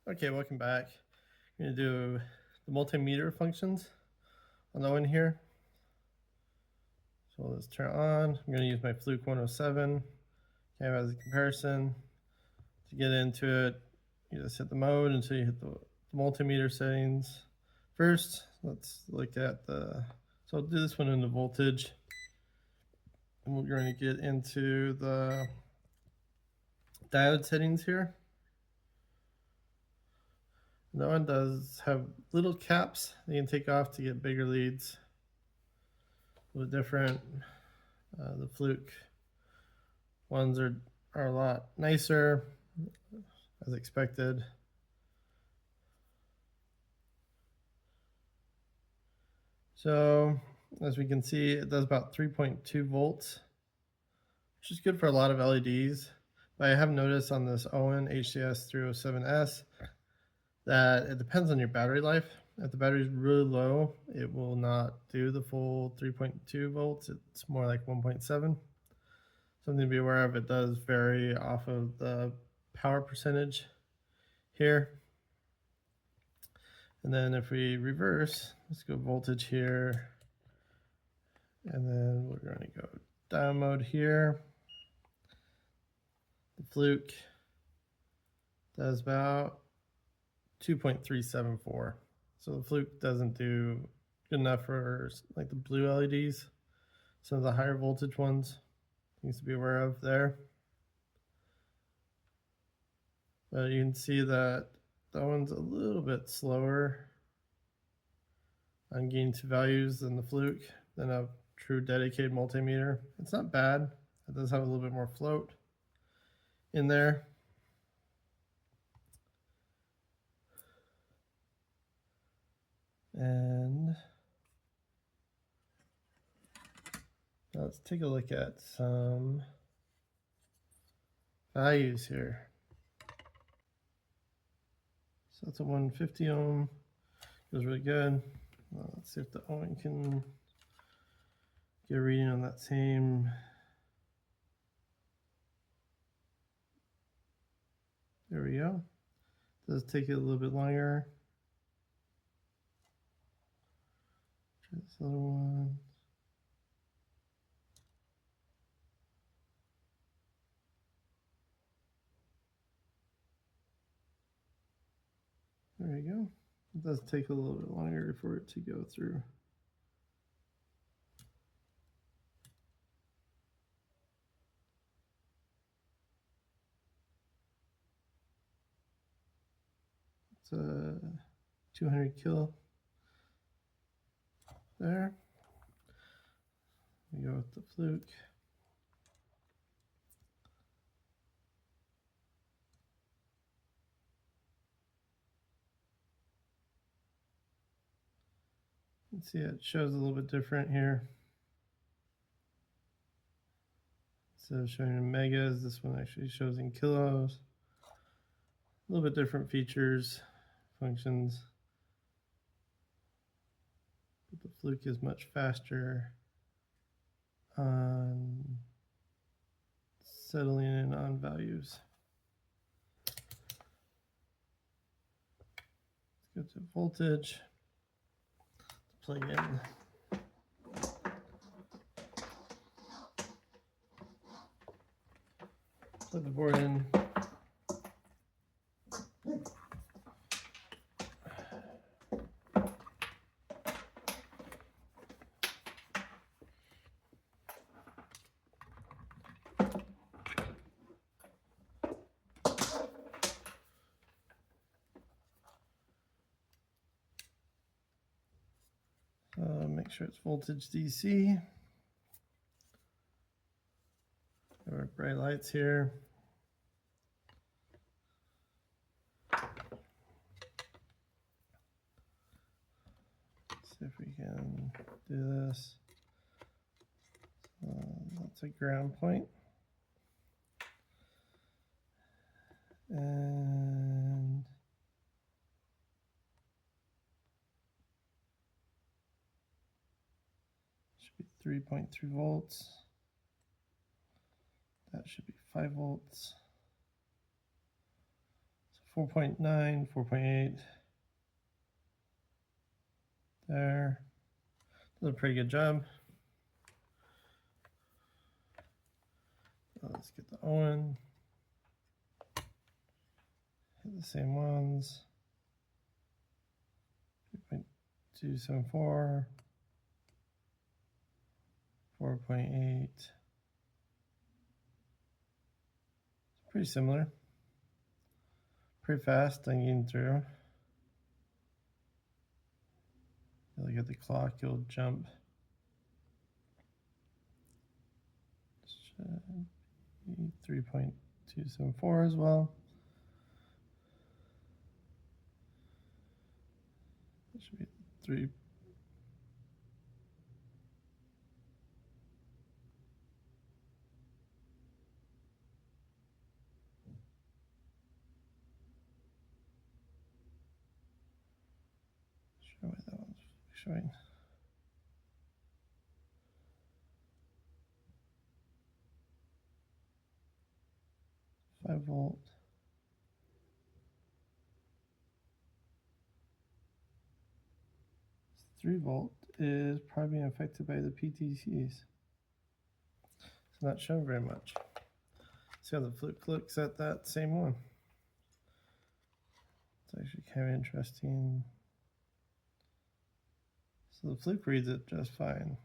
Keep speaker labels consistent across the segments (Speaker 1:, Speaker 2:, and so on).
Speaker 1: Okay, welcome back. I'm going to do the multimeter functions on the one here. So let's turn it on. I'm going to use my Fluke 107 as a comparison. To get into it, you just hit the mode until you hit the multimeter settings. First, let's look at so I'll do this one in the voltage. And we're going to get into the diode settings here. That one does have little caps that you can take off to get bigger leads. A little different. The Fluke ones are a lot nicer, as expected. So as we can see, it does about 3.2 volts, which is good for a lot of LEDs. But I have noticed on this Owon HDS307S that it depends on your battery life. If the battery is really low, it will not do the full 3.2 volts. It's more like 1.7. Something to be aware of. It does vary off of the power percentage here. And then if we reverse, let's go voltage here. And then we're going to go diode mode here. The Fluke does about 2.374. So the Fluke doesn't do good enough for like the blue LEDs. Some of the higher voltage ones, things to be aware of there. But you can see that that one's a little bit slower on getting to values than the Fluke, than a true dedicated multimeter. It's not bad. It does have a little bit more float in there. And let's take a look at some values here. So that's a 150 ohm, goes really good. Let's see if the Owon can get a reading on that same. There we go. Does take it a little bit longer. Try this other one. There we go. It does take a little bit longer for it to go through. It's a 200 kilo there. We go with the Fluke. You can see it shows a little bit different here. Instead of showing in megas, this one actually shows in kilos. A little bit different features, functions. But the Fluke is much faster on settling in on values. Let's go to voltage. Plug in. Plug the board in. Make sure it's voltage DC. There are bright lights here. Let's see if we can do this. That's a ground point. And should be 3.3 volts. That should be 5 volts. So 4.9, 4.8. There. Does a pretty good job. Let's get the Owon. Hit the same ones. 3.274. 4.8. It's pretty similar. Pretty fast thinking through. You look at the clock, you'll jump. Should be 3.274 as well. That should be 3. Show me that one's showing. 5 volt. 3 volt is probably being affected by the PTCs. It's not showing very much. See how the Fluke looks at that same one. It's actually kind of interesting. So the Fluke reads it just fine.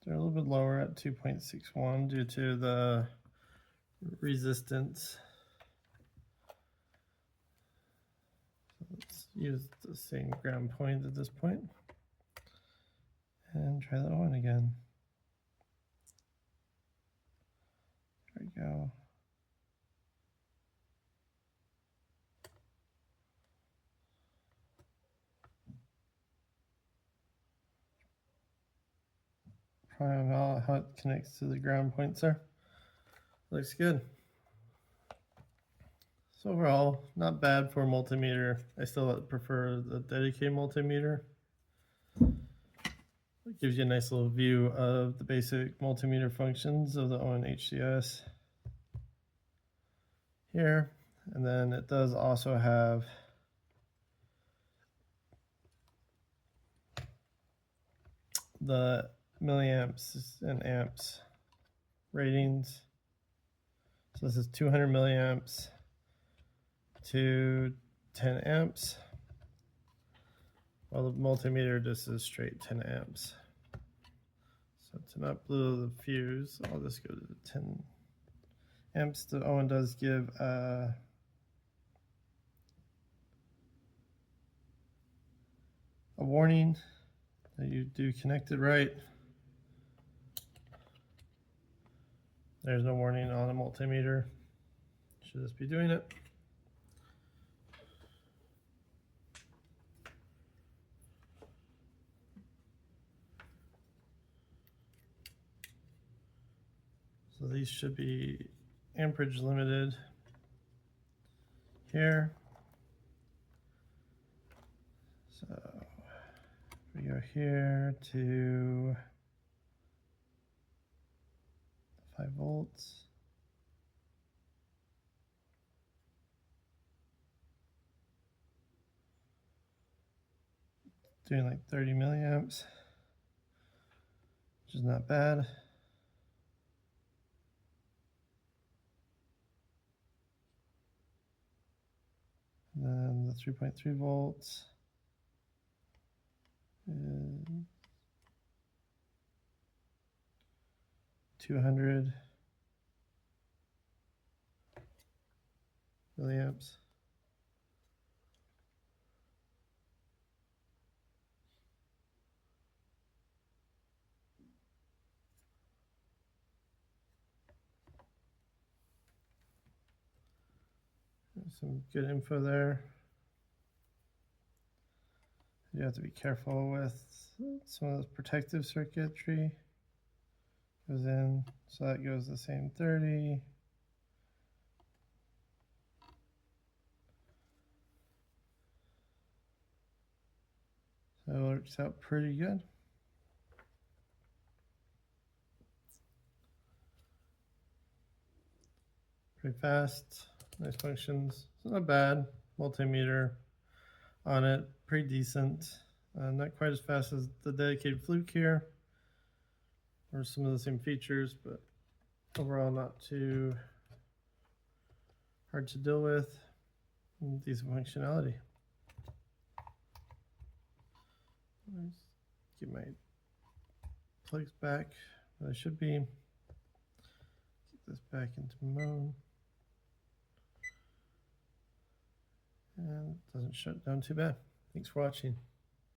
Speaker 1: They're a little bit lower at 2.61 due to the resistance. So let's use the same ground point at this point and try that one again. There we go. Probably not how it connects to the ground points there. Looks good. So overall, not bad for a multimeter. I still prefer the dedicated multimeter. It gives you a nice little view of the basic multimeter functions of the Owon HDS here. And then it does also have the milliamps and amps ratings. So this is 200 milliamps to 10 amps. While the multimeter just is straight 10 amps. So to not blow the fuse, I'll just go to the 10 amps. The Owon does give a warning that you do connect it right. There's no warning on a multimeter. Should just be doing it. So these should be amperage limited here. So we go here to 5 volts. Doing like 30 milliamps, which is not bad. And then the 3.3 volts is 200 milliamps. There's some good info there. You have to be careful with some of this protective circuitry. Goes in, so that goes the same 30. So it works out pretty good. pretty fast. Nice functions. It's not bad. Multimeter on it, pretty decent. Not quite as fast as the dedicated Fluke here, or some of the same features, but overall not too hard to deal with. Decent functionality. Let's get my plugs back. I should be. Get this back into mode. And it doesn't shut down too bad. Thanks for watching.